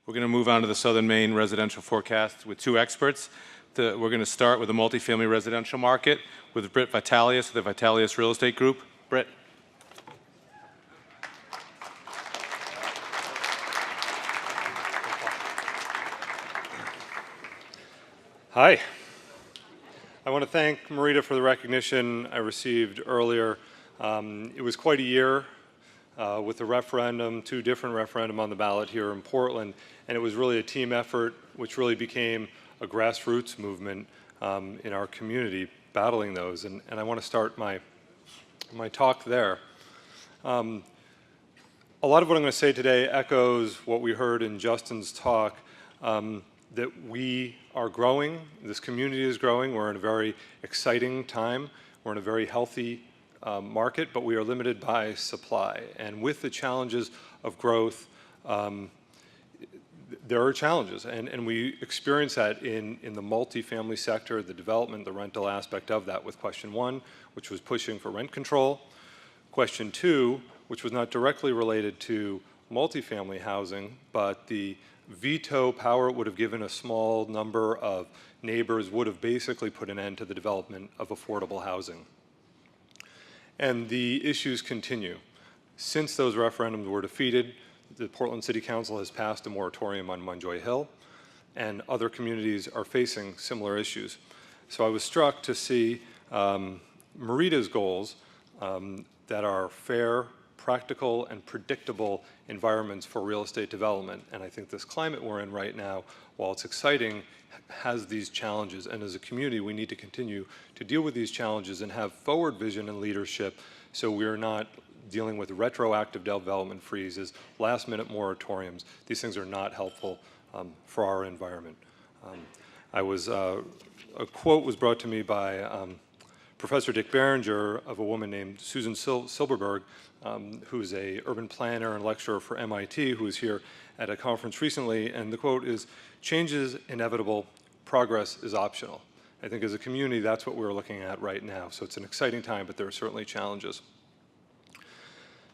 We're going to move on to the Southern Maine residential forecast with two experts. We're going to start with the multifamily residential market with Brit Vitalius of the Vitalius Real Estate Group. Brit. Hi. I want to thank MEREDA for the recognition I received earlier. It was quite a year with the referendum, two different referendum on the ballot here in Portland, and it was really a team effort which really became a grassroots movement in our community battling those, and I want to start my talk there. A lot of what I'm going to say today echoes what we heard in Justin's talk, that we are growing, this community is growing, we're in a very exciting time, we're in a very healthy market, but we are limited by supply. And with the challenges of growth, there are challenges, and we experience that in the multifamily sector, the development, the rental aspect of that with question one, which was pushing for rent control. Question two, which was not directly related to multifamily housing, but the veto power it would have given a small number of neighbors would have basically put an end to the development of affordable housing. And the issues continue. Since those referendums were defeated, the Portland City Council has passed a moratorium on Munjoy Hill, and other communities are facing similar issues. So I was struck to see MEREDA's goals that are fair, practical, and predictable environments for real estate development. And I think this climate we're in right now, while it's exciting, has these challenges. And as a community, we need to continue to deal with these challenges and have forward vision and leadership so we're not dealing with retroactive development freezes, last-minute moratoriums. These things are not helpful for our environment. A quote was brought to me by Professor Dick Barringer of a woman named Susan Silberberg, who's a urban planner and lecturer for MIT, who was here at a conference recently, and the quote is, "Change is inevitable, progress is optional." I think as a community, that's what we're looking at right now. So it's an exciting time, but there are certainly challenges.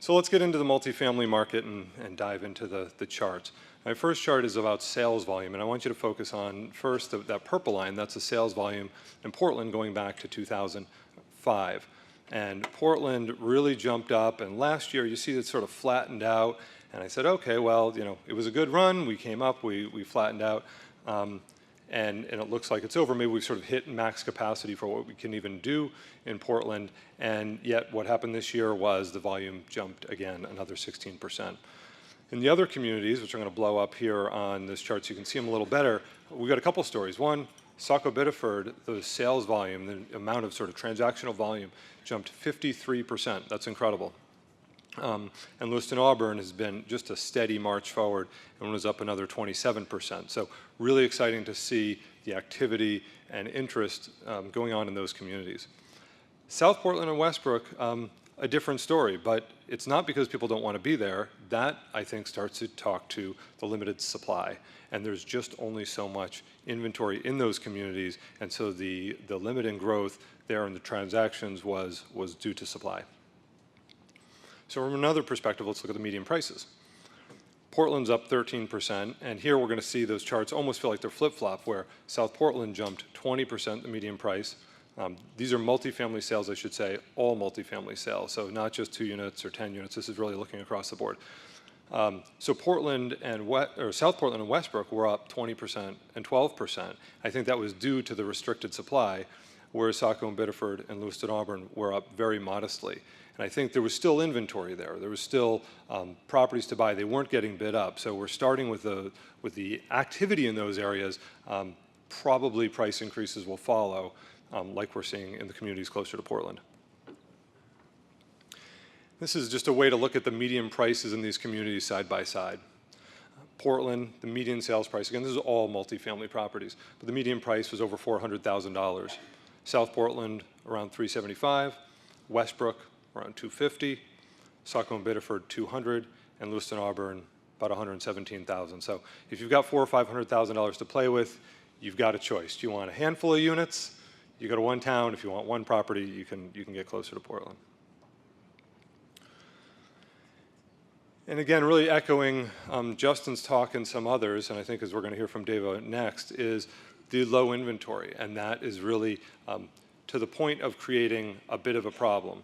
So let's get into the multifamily market and dive into the charts. My first chart is about sales volume, and I want you to focus on first that purple line. That's the sales volume in Portland going back to 2005. And Portland really jumped up, and last year you see it sort of flattened out, and I said, okay, well, you know, it was a good run, we came up, we flattened out, and it looks like it's over. Maybe we've sort of hit max capacity for what we can even do in Portland, and yet what happened this year was the volume jumped again, another 16%. In the other communities, which I'm going to blow up here on this chart so you can see them a little better, we've got a couple stories. One, Saco Biddeford, the sales volume, the amount of sort of transactional volume jumped 53%. That's incredible. And Lewiston Auburn has been just a steady march forward and was up another 27%. So really exciting to see the activity and interest going on in those communities. South Portland and Westbrook, a different story, but it's not because people don't want to be there. That, I think, starts to talk to the limited supply. And there's just only so much inventory in those communities, and so the limit in growth there in the transactions was due to supply. So from another perspective, let's look at the median prices. Portland's up 13%, and here we're going to see those charts almost feel like they're flip-flop, where South Portland jumped 20%, the median price. These are multifamily sales, I should say, all multifamily sales, so not just 2 units or 10 units. This is really looking across the board. So Portland and South Portland and Westbrook were up 20% and 12%. I think that was due to the restricted supply, whereas Saco and Biddeford and Lewiston Auburn were up very modestly. And I think there was still inventory there. There was still properties to buy. They weren't getting bid up. So we're starting with the activity in those areas. Probably price increases will follow, like we're seeing in the communities closer to Portland. This is just a way to look at the median prices in these communities side by side. Portland, the median sales price, again, this is all multifamily properties, but the median price was over $400,000. South Portland, around $375,000. Westbrook, around $250,000. Saco and Biddeford, $200,000. And Lewiston Auburn, about $117,000. So if you've got $400,000 or $500,000 to play with, you've got a choice. Do you want a handful of units? You go to one town. If you want one property, you can get closer to Portland. And again, really echoing Justin's talk and some others, and I think as we're going to hear from Deva next, is the low inventory. And that is really to the point of creating a bit of a problem.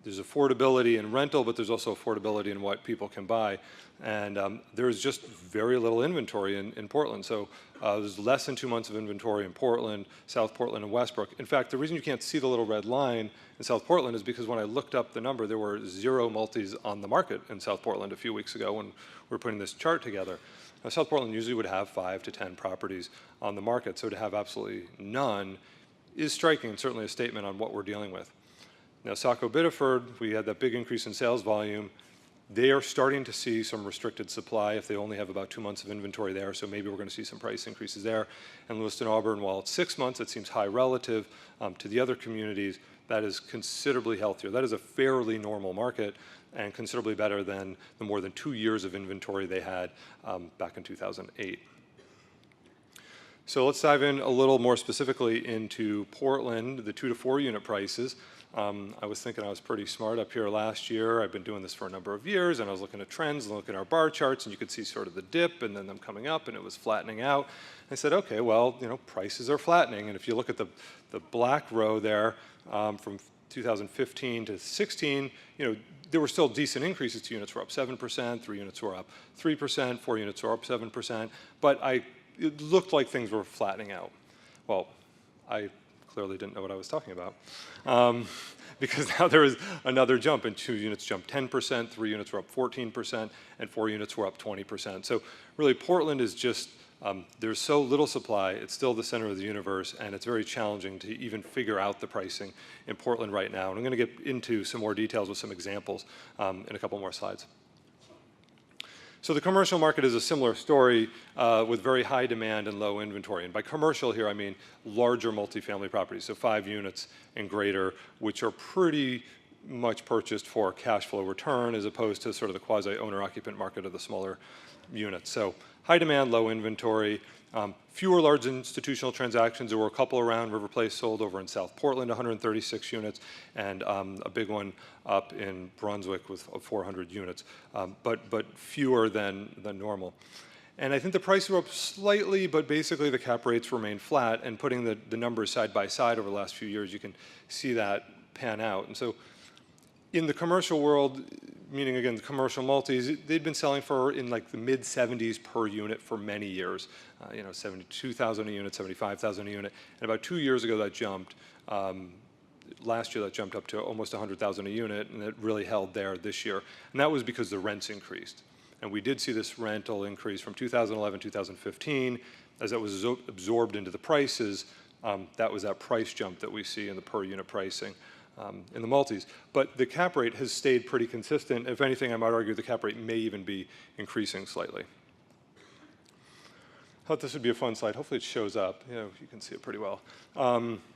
There's affordability in rental, but there's also affordability in what people can buy. And there's just very little inventory in Portland. So there's less than 2 months of inventory in Portland, South Portland, and Westbrook. In fact, the reason you can't see the little red line in South Portland is because when I looked up the number, there were 0 multis on the market in South Portland a few weeks ago when we were putting this chart together. Now, South Portland usually would have 5 to 10 properties on the market, so to have absolutely none is striking and certainly a statement on what we're dealing with. Now, Saco Biddeford, we had that big increase in sales volume. They are starting to see some restricted supply if they only have about 2 months of inventory there, so maybe we're going to see some price increases there. And Lewiston Auburn, while it's 6 months, it seems high relative to the other communities. That is considerably healthier. That is a fairly normal market and considerably better than the more than 2 years of inventory they had back in 2008. So let's dive in a little more specifically into Portland, the 2 to 4 unit prices. I was thinking I was pretty smart up here last year. I've been doing this for a number of years, and I was looking at trends and looking at our bar charts, and you could see sort of the dip and then them coming up, and it was flattening out. I said, okay, well, prices are flattening, and if you look at the black row there from 2015 to 16, there were still decent increases. 2 units were up 7%, 3 units were up 3%, 4 units were up 7%, but it looked like things were flattening out. Well, I clearly didn't know what I was talking about. Because now there is another jump, and 2 units jumped 10%, 3 units were up 14%, and 4 units were up 20%. So really, Portland is just, there's so little supply, it's still the center of the universe, and it's very challenging to even figure out the pricing in Portland right now. And I'm going to get into some more details with some examples in a couple more slides. So the commercial market is a similar story with very high demand and low inventory. And by commercial here, I mean larger multifamily properties, so 5 units and greater, which are pretty much purchased for cash flow return as opposed to sort of the quasi-owner-occupant market of the smaller units. So high demand, low inventory, fewer large institutional transactions. There were a couple around. River Place sold over in South Portland, 136 units, and a big one up in Brunswick with 400 units, but fewer than normal. And I think the prices were up slightly, but basically the cap rates remained flat. And putting the numbers side by side over the last few years, you can see that pan out. And so in the commercial world, meaning again the commercial multis, they'd been selling for in like the mid 70s per unit for many years. 72,000 a unit, 75,000 a unit, and about 2 years ago that jumped. Last year that jumped up to almost 100,000 a unit, and it really held there this year. And that was because the rents increased. And we did see this rental increase from 2011, 2015, as that was absorbed into the prices. That was that price jump that we see in the per unit pricing in the multis. But the cap rate has stayed pretty consistent. If anything, I might argue the cap rate may even be increasing slightly. I thought this would be a fun slide. Hopefully it shows up. You can see it pretty well.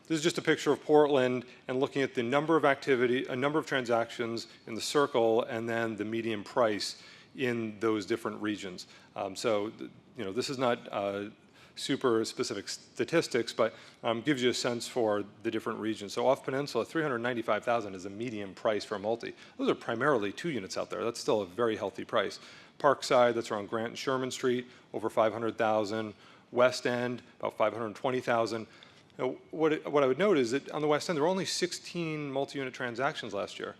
This is just a picture of Portland and looking at the number of activity, a number of transactions in the circle, and then the median price in those different regions. So this is not super specific statistics, but gives you a sense for the different regions. So off Peninsula, $395,000 is a median price for a multi. Those are primarily 2 units out there. That's still a very healthy price. Parkside, that's around Grant and Sherman Street, over $500,000. West End, about $520,000. What I would note is that on the West End, there were only 16 multi-unit transactions last year.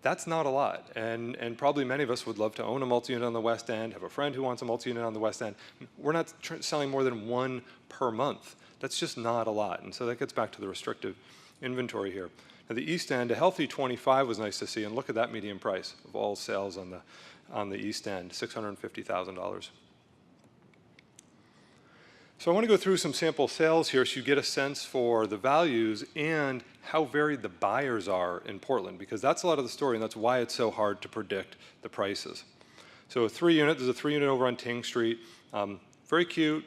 That's not a lot, and probably many of us would love to own a multi-unit on the West End, have a friend who wants a multi-unit on the West End. We're not selling more than 1 per month. That's just not a lot, and so that gets back to the restrictive inventory here. Now the East End, a healthy 25 was nice to see, and look at that median price of all sales on the East End, $650,000. So I want to go through some sample sales here so you get a sense for the values and how varied the buyers are in Portland, because that's a lot of the story, and that's why it's so hard to predict the prices. So there's a 3 unit over on Ting Street, very cute,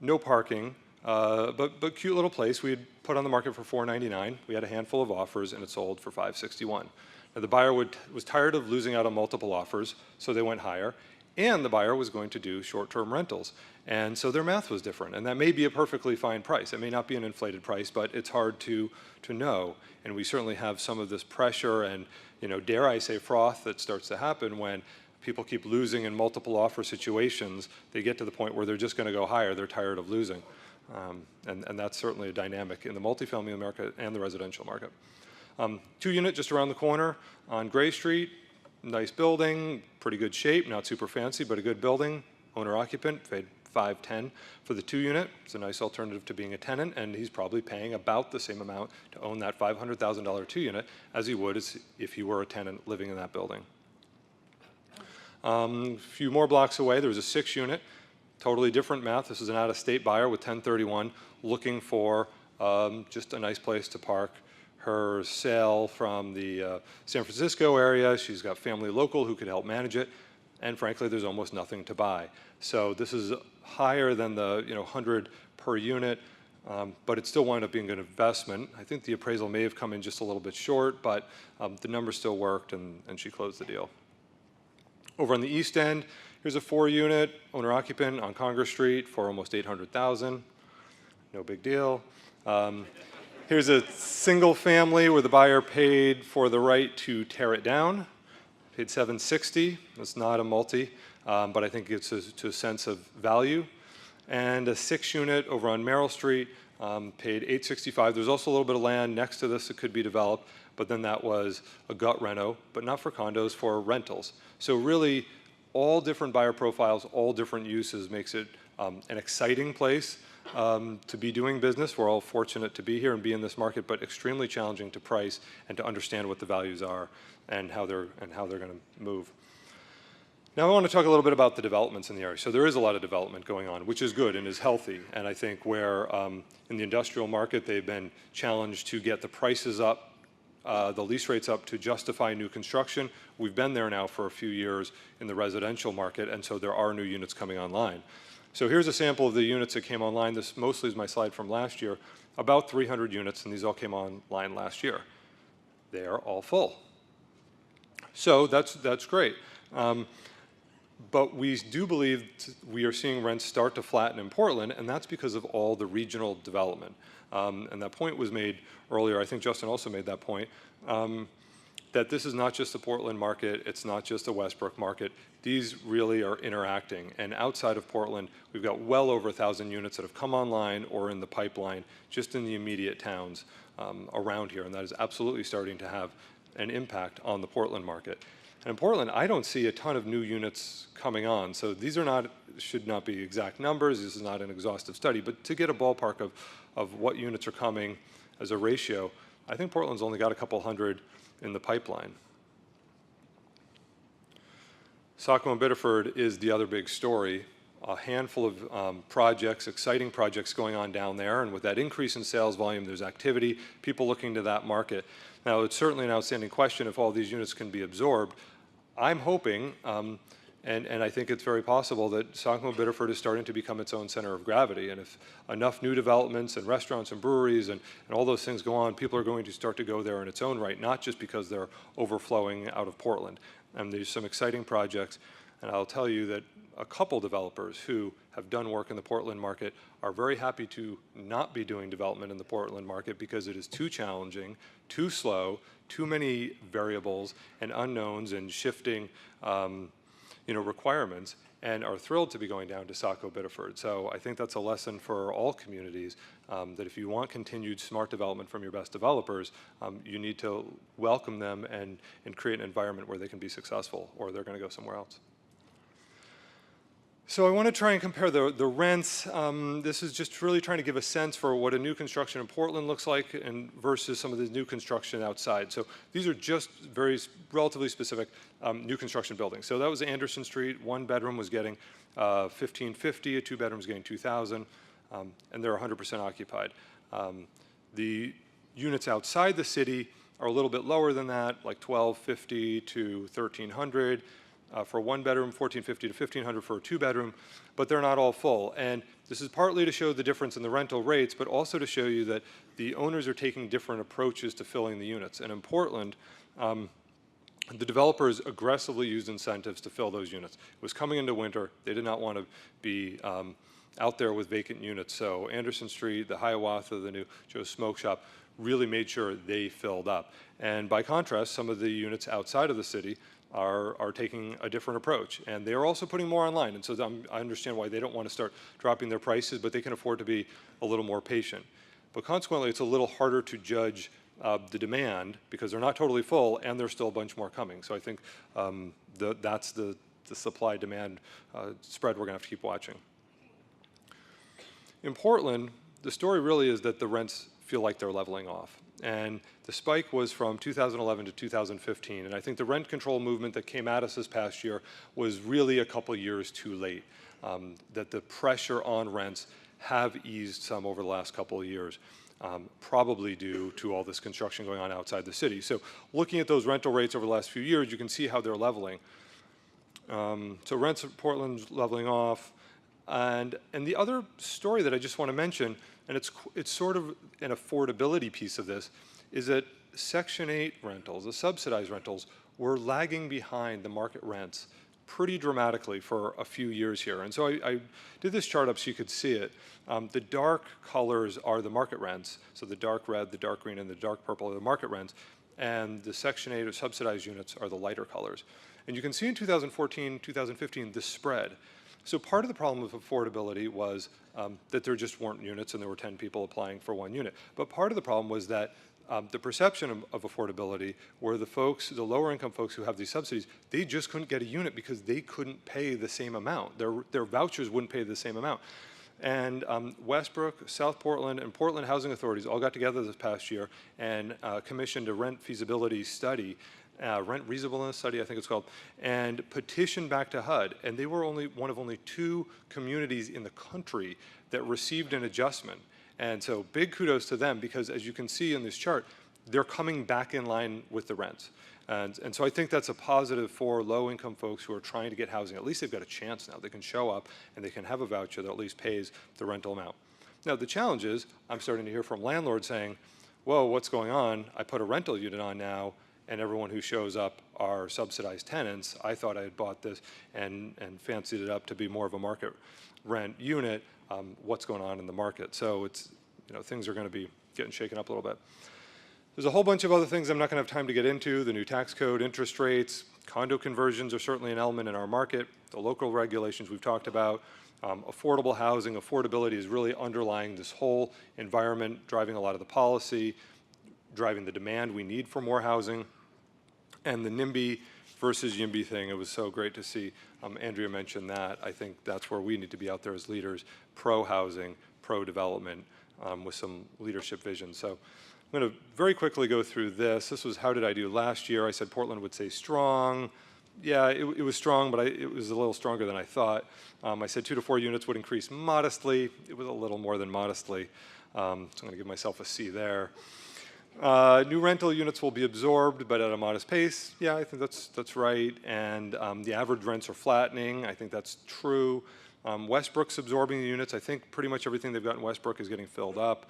no parking, but cute little place. We had put on the market for $499. We had a handful of offers, and it sold for $561. Now the buyer was tired of losing out on multiple offers, so they went higher. And the buyer was going to do short-term rentals. And so their math was different. And that may be a perfectly fine price. It may not be an inflated price, but it's hard to know. And we certainly have some of this pressure and dare I say, froth that starts to happen when people keep losing in multiple offer situations. They get to the point where they're just going to go higher. They're tired of losing. And that's certainly a dynamic in the multifamily market and the residential market. 2-unit just around the corner on Gray Street. Nice building, pretty good shape, not super fancy, but a good building. Owner occupant paid $510 for the 2-unit. It's a nice alternative to being a tenant, and he's probably paying about the same amount to own that $500,000 2-unit as he would if he were a tenant living in that building. A few more blocks away, there was a 6-unit, totally different math. This is an out-of-state buyer with 1031 looking for just a nice place to park her sale from the San Francisco area. She's got family local who could help manage it, and frankly, there's almost nothing to buy. So this is higher than the 100 per unit, but it still wound up being an investment. I think the appraisal may have come in just a little bit short, but the numbers still worked, and she closed the deal. Over on the east end, here's a 4-unit owner-occupant on Congress Street for almost $800,000. No big deal. Here's a single family where the buyer paid for the right to tear it down. Paid $760. That's not a multi, but I think it's to a sense of value. And a 6-unit over on Merrill Street, paid $865. There's also a little bit of land next to this that could be developed, but then that was a gut reno, but not for condos, for rentals. So really, all different buyer profiles, all different uses makes it an exciting place to be doing business. We're all fortunate to be here and be in this market, but extremely challenging to price and to understand what the values are and how they're going to move. Now I want to talk a little bit about the developments in the area. So there is a lot of development going on, which is good and is healthy. And I think where in the industrial market they've been challenged to get the prices up, the lease rates up to justify new construction. We've been there now for a few years in the residential market, and so there are new units coming online. So here's a sample of the units that came online. This mostly is my slide from last year. About 300 units, and these all came online last year. They are all full. So that's great. But we do believe we are seeing rents start to flatten in Portland, and that's because of all the regional development. And that point was made earlier. I think Justin also made that point, that this is not just the Portland market. It's not just the Westbrook market. These really are interacting. And outside of Portland, we've got well over 1,000 units that have come online or in the pipeline just in the immediate towns around here. And that is absolutely starting to have an impact on the Portland market. And in Portland, I don't see a ton of new units coming on. So these are should not be exact numbers. This is not an exhaustive study. But to get a ballpark of what units are coming as a ratio, I think Portland's only got a couple hundred in the pipeline. Saco and Biddeford is the other big story. A handful of projects, exciting projects going on down there, and with that increase in sales volume, there's activity, people looking to that market. Now, it's certainly an outstanding question if all these units can be absorbed. I'm hoping, and I think it's very possible that Saco and Biddeford is starting to become its own center of gravity, and if enough new developments and restaurants and breweries and all those things go on, people are going to start to go there in its own right, not just because they're overflowing out of Portland. And there's some exciting projects, and I'll tell you that a couple developers who have done work in the Portland market are very happy to not be doing development in the Portland market because it is too challenging, too slow, too many variables and unknowns and shifting requirements, and are thrilled to be going down to Saco Biddeford. So I think that's a lesson for all communities, that if you want continued smart development from your best developers, you need to welcome them and create an environment where they can be successful, or they're going to go somewhere else. So I want to try and compare the rents. This is just really trying to give a sense for what a new construction in Portland looks like and versus some of the new construction outside. So these are just very relatively specific new construction buildings. So that was Anderson Street. 1 bedroom was getting $1,550, a 2 bedroom's getting $2,000, and they're 100% occupied. The units outside the city are a little bit lower than that, like $1,250 to $1,300. For a 1 bedroom, $1,450 to $1,500 for a 2 bedroom, but they're not all full. And this is partly to show the difference in the rental rates, but also to show you that the owners are taking different approaches to filling the units. And in Portland, the developers aggressively used incentives to fill those units. It was coming into winter. They did not want to be out there with vacant units. So Anderson Street, the Hiawatha, the new Joe's Smoke Shop, really made sure they filled up. And by contrast, some of the units outside of the city are taking a different approach. And they are also putting more online. And so I understand why they don't want to start dropping their prices, but they can afford to be a little more patient. But consequently, it's a little harder to judge the demand because they're not totally full and there's still a bunch more coming. So I think that's the supply-demand spread we're going to have to keep watching. In Portland, the story really is that the rents feel like they're leveling off. And the spike was from 2011 to 2015. And I think the rent control movement that came at us this past year was really a couple years too late. That the pressure on rents have eased some over the last couple of years, probably due to all this construction going on outside the city. So looking at those rental rates over the last few years, you can see how they're leveling. So rents in Portland's leveling off. And the other story that I just want to mention, and it's sort of an affordability piece of this, is that Section 8 rentals, the subsidized rentals, were lagging behind the market rents pretty dramatically for a few years here. And so I did this chart up so you could see it. The dark colors are the market rents. So the dark red, the dark green, and the dark purple are the market rents. And the Section 8 or subsidized units are the lighter colors. And you can see in 2014, 2015, the spread. So part of the problem with affordability was that there just weren't units and there were 10 people applying for one unit. But part of the problem was that the perception of affordability were the folks, the lower income folks who have these subsidies, they just couldn't get a unit because they couldn't pay the same amount. Their vouchers wouldn't pay the same amount. And Westbrook, South Portland, and Portland Housing Authorities all got together this past year and commissioned a rent feasibility study, rent reasonableness study, I think it's called, and petitioned back to HUD. And they were one of only 2 communities in the country that received an adjustment. And so big kudos to them because as you can see in this chart, they're coming back in line with the rents. And so I think that's a positive for low-income folks who are trying to get housing. At least they've got a chance now. They can show up and they can have a voucher that at least pays the rental amount. Now, the challenge is I'm starting to hear from landlords saying, whoa, what's going on? I put a rental unit on now, and everyone who shows up are subsidized tenants. I thought I had bought this and fancied it up to be more of a market rent unit. What's going on in the market? So it's, things are going to be getting shaken up a little bit. There's a whole bunch of other things I'm not going to have time to get into. The new tax code, interest rates, condo conversions are certainly an element in our market. The local regulations we've talked about. Affordable housing, affordability is really underlying this whole environment, driving a lot of the policy, driving the demand we need for more housing. And the NIMBY versus YIMBY thing, it was so great to see. Andrea mentioned that. I think that's where we need to be out there as leaders, pro-housing, pro-development, with some leadership vision. So I'm going to very quickly go through this. This was how did I do last year. I said Portland would stay strong. Yeah, it was strong, but it was a little stronger than I thought. I said 2 to 4 units would increase modestly. It was a little more than modestly. So I'm going to give myself a C there. New rental units will be absorbed, but at a modest pace. Yeah, I think that's right. And the average rents are flattening. I think that's true. Westbrook's absorbing the units. I think pretty much everything they've got in Westbrook is getting filled up.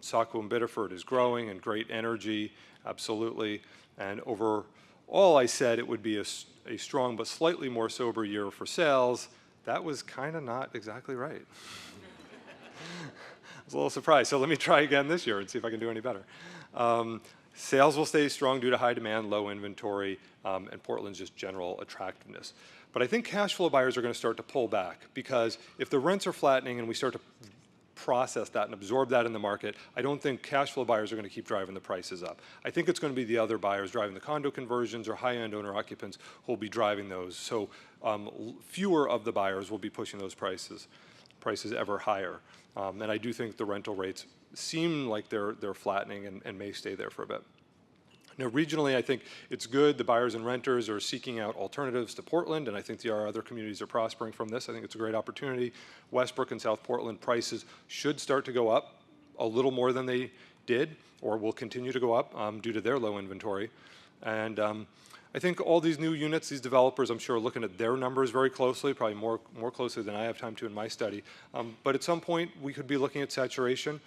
Saco and Biddeford is growing and great energy, absolutely. And overall, I said it would be a strong but slightly more sober year for sales. That was kind of not exactly right. I was a little surprised. So let me try again this year and see if I can do any better. Sales will stay strong due to high demand, low inventory, and Portland's just general attractiveness. But I think cash flow buyers are going to start to pull back because if the rents are flattening and we start to process that and absorb that in the market, I don't think cash flow buyers are going to keep driving the prices up. I think it's going to be the other buyers driving the condo conversions or high-end owner occupants who will be driving those. So fewer of the buyers will be pushing those prices ever higher. And I do think the rental rates seem like they're flattening and may stay there for a bit. Now, regionally, I think it's good. The buyers and renters are seeking out alternatives to Portland, and I think our other communities are prospering from this. I think it's a great opportunity. Westbrook and South Portland prices should start to go up a little more than they did, or will continue to go up due to their low inventory. And I think all these new units, these developers, I'm sure, are looking at their numbers very closely, probably more closely than I have time to in my study. But at some point, we could be looking at saturation.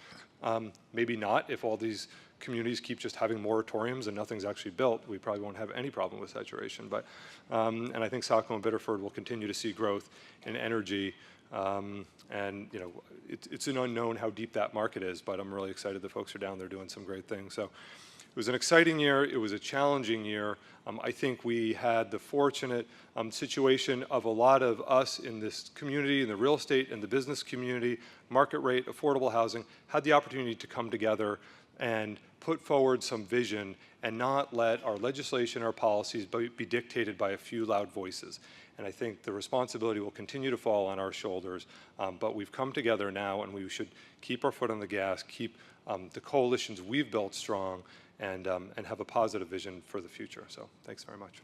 Maybe not if all these communities keep just having moratoriums and nothing's actually built, we probably won't have any problem with saturation. But, and I think Saco and Biddeford will continue to see growth in energy. And you know, it's an unknown how deep that market is, but I'm really excited the folks are down there doing some great things. So it was an exciting year. It was a challenging year. I think we had the fortunate situation of a lot of us in this community, in the real estate and the business community, market rate, affordable housing, had the opportunity to come together and put forward some vision and not let our legislation, our policies be dictated by a few loud voices. And I think the responsibility will continue to fall on our shoulders, but we've come together now and we should keep our foot on the gas, keep the coalitions we've built strong, and have a positive vision for the future. So thanks very much.